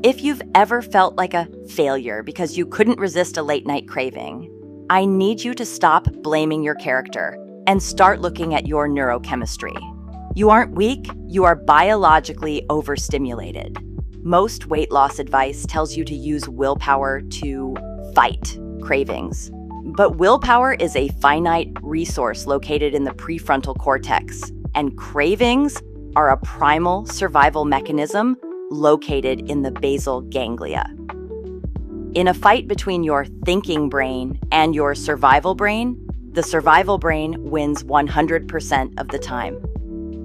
If you've ever felt like a failure because you couldn't resist a late-night craving, I need you to stop blaming your character and start looking at your neurochemistry. You aren't weak, you are biologically overstimulated. Most weight loss advice tells you to use willpower to fight cravings. But willpower is a finite resource located in the prefrontal cortex, and cravings are a primal survival mechanism located in the basal ganglia. In a fight between your thinking brain and your survival brain, the survival brain wins 100% of the time.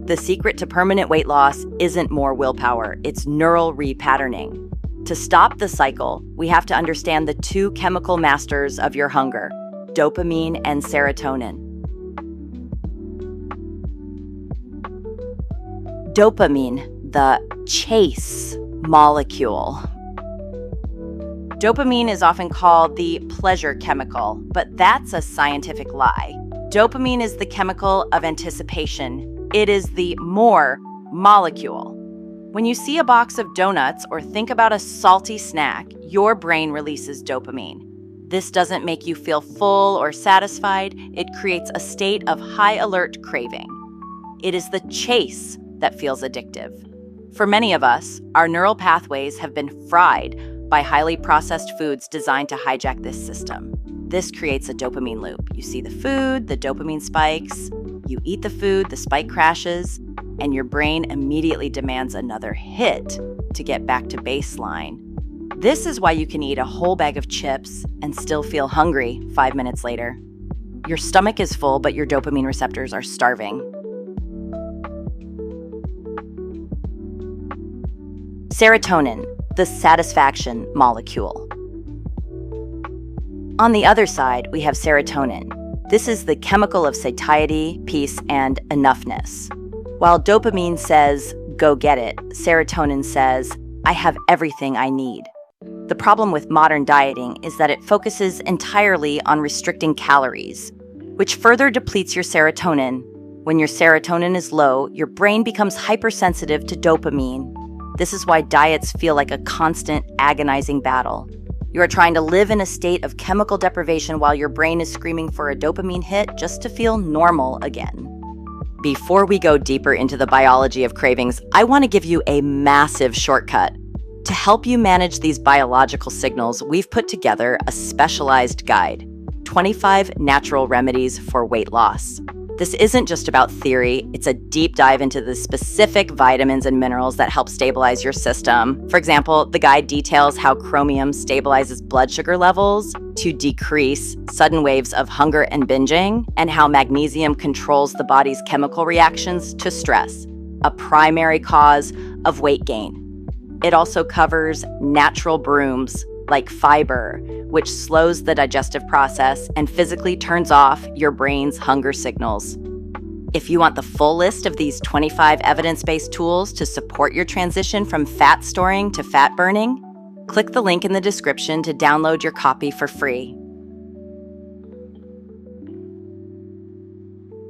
The secret to permanent weight loss isn't more willpower, it's neural repatterning. To stop the cycle, we have to understand the two chemical masters of your hunger, dopamine and serotonin. Dopamine, the chase molecule. Dopamine is often called the pleasure chemical, but that's a scientific lie. Dopamine is the chemical of anticipation. It is the more molecule. When you see a box of donuts or think about a salty snack, your brain releases dopamine. This doesn't make you feel full or satisfied. It creates a state of high alert craving. It is the chase that feels addictive. For many of us, our neural pathways have been fried by highly processed foods designed to hijack this system. This creates a dopamine loop. You see the food, the dopamine spikes. You eat the food, the spike crashes, and your brain immediately demands another hit to get back to baseline. This is why you can eat a whole bag of chips and still feel hungry 5 minutes later. Your stomach is full, but your dopamine receptors are starving. Serotonin, the satisfaction molecule. On the other side, we have serotonin. This is the chemical of satiety, peace, and enoughness. While dopamine says, go get it, serotonin says, I have everything I need. The problem with modern dieting is that it focuses entirely on restricting calories, which further depletes your serotonin. When your serotonin is low, your brain becomes hypersensitive to dopamine. This is why diets feel like a constant, agonizing battle. You are trying to live in a state of chemical deprivation while your brain is screaming for a dopamine hit just to feel normal again. Before we go deeper into the biology of cravings, I want to give you a massive shortcut. To help you manage these biological signals, we've put together a specialized guide, 25 natural remedies for weight loss. This isn't just about theory, it's a deep dive into the specific vitamins and minerals that help stabilize your system. For example, the guide details how chromium stabilizes blood sugar levels to decrease sudden waves of hunger and binging, and how magnesium controls the body's chemical reactions to stress, a primary cause of weight gain. It also covers natural brooms like fiber, which slows the digestive process and physically turns off your brain's hunger signals. If you want the full list of these 25 evidence-based tools to support your transition from fat storing to fat burning, click the link in the description to download your copy for free.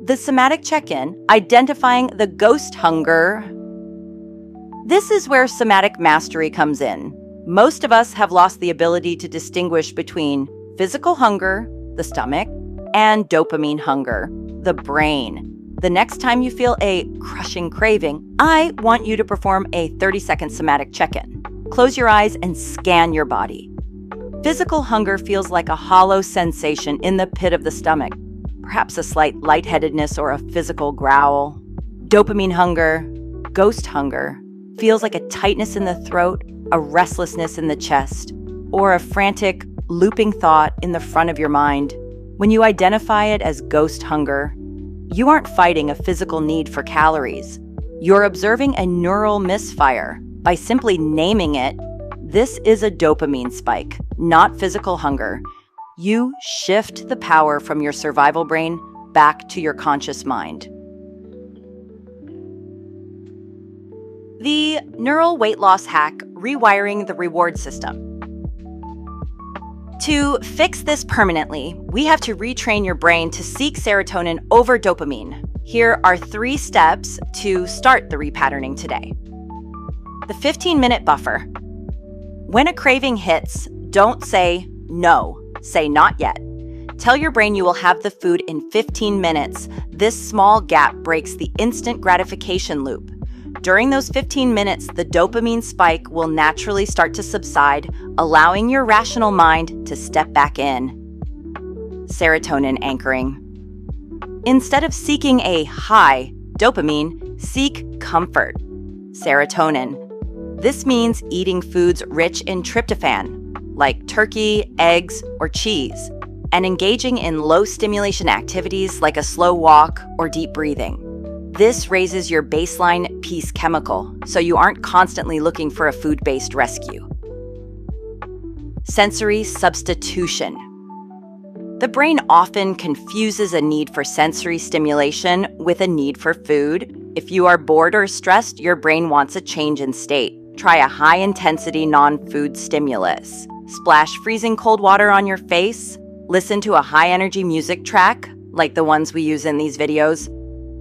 The Somatic check-in, identifying the ghost hunger. This is where somatic mastery comes in. Most of us have lost the ability to distinguish between physical hunger, the stomach, and dopamine hunger, the brain. The next time you feel a crushing craving, I want you to perform a 30-second somatic check-in. Close your eyes and scan your body. Physical hunger feels like a hollow sensation in the pit of the stomach, perhaps a slight lightheadedness or a physical growl. Dopamine hunger, ghost hunger, feels like a tightness in the throat, a restlessness in the chest, or a frantic, looping thought in the front of your mind. When you identify it as ghost hunger, you aren't fighting a physical need for calories. You're observing a neural misfire. By simply naming it, this is a dopamine spike, not physical hunger. You shift the power from your survival brain back to your conscious mind. The neural weight loss hack, rewiring the reward system. To fix this permanently, we have to retrain your brain to seek serotonin over dopamine. Here are 3 steps to start the repatterning today. The 15-minute buffer. When a craving hits, don't say no, say not yet. Tell your brain you will have the food in 15 minutes. This small gap breaks the instant gratification loop. During those 15 minutes, the dopamine spike will naturally start to subside, allowing your rational mind to step back in. Serotonin anchoring. Instead of seeking a high, dopamine, seek comfort. Serotonin. This means eating foods rich in tryptophan, like turkey, eggs, or cheese, and engaging in low-stimulation activities like a slow walk or deep breathing. This raises your baseline peace chemical, so you aren't constantly looking for a food-based rescue. Sensory substitution. The brain often confuses a need for sensory stimulation with a need for food. If you are bored or stressed, your brain wants a change in state. Try a high-intensity non-food stimulus. Splash freezing cold water on your face. Listen to a high-energy music track, like the ones we use in these videos.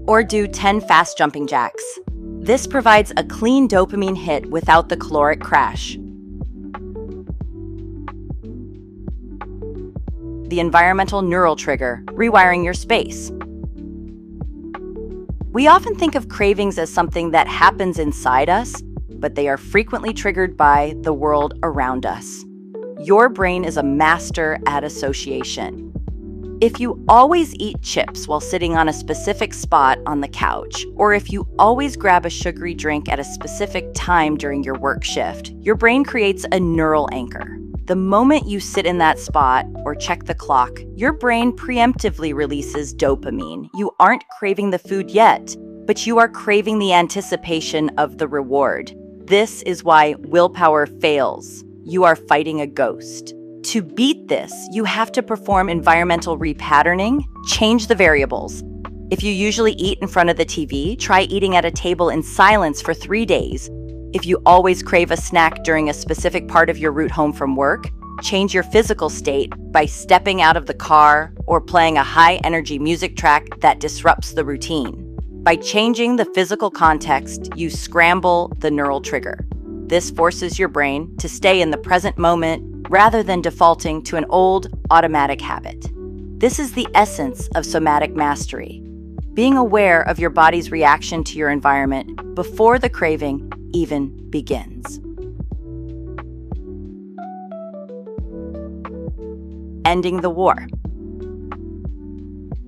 Or do 10 fast jumping jacks. This provides a clean dopamine hit without the caloric crash. The environmental neural trigger, rewiring your space. We often think of cravings as something that happens inside us, but they are frequently triggered by the world around us. Your brain is a master at association. If you always eat chips while sitting on a specific spot on the couch, or if you always grab a sugary drink at a specific time during your work shift, your brain creates a neural anchor. The moment you sit in that spot or check the clock, your brain preemptively releases dopamine. You aren't craving the food yet, but you are craving the anticipation of the reward. This is why willpower fails. You are fighting a ghost. To beat this, you have to perform environmental repatterning, change the variables. If you usually eat in front of the TV, try eating at a table in silence for 3 days. If you always crave a snack during a specific part of your route home from work, change your physical state by stepping out of the car or playing a high-energy music track that disrupts the routine. By changing the physical context, you scramble the neural trigger. This forces your brain to stay in the present moment rather than defaulting to an old, automatic habit. This is the essence of somatic mastery, being aware of your body's reaction to your environment before the craving even begins. Ending the war.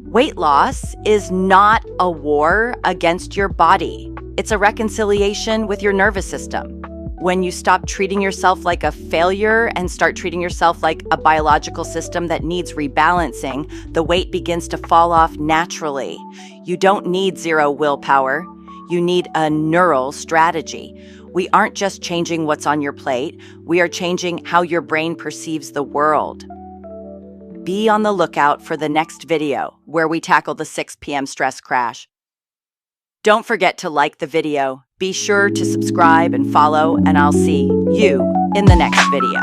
Weight loss is not a war against your body. It's a reconciliation with your nervous system. When you stop treating yourself like a failure and start treating yourself like a biological system that needs rebalancing, the weight begins to fall off naturally. You don't need zero willpower. You need a neural strategy. We aren't just changing what's on your plate, we are changing how your brain perceives the world. Be on the lookout for the next video where we tackle the 6 p.m. stress crash. Don't forget to like the video, be sure to subscribe and follow, and I'll see you in the next video.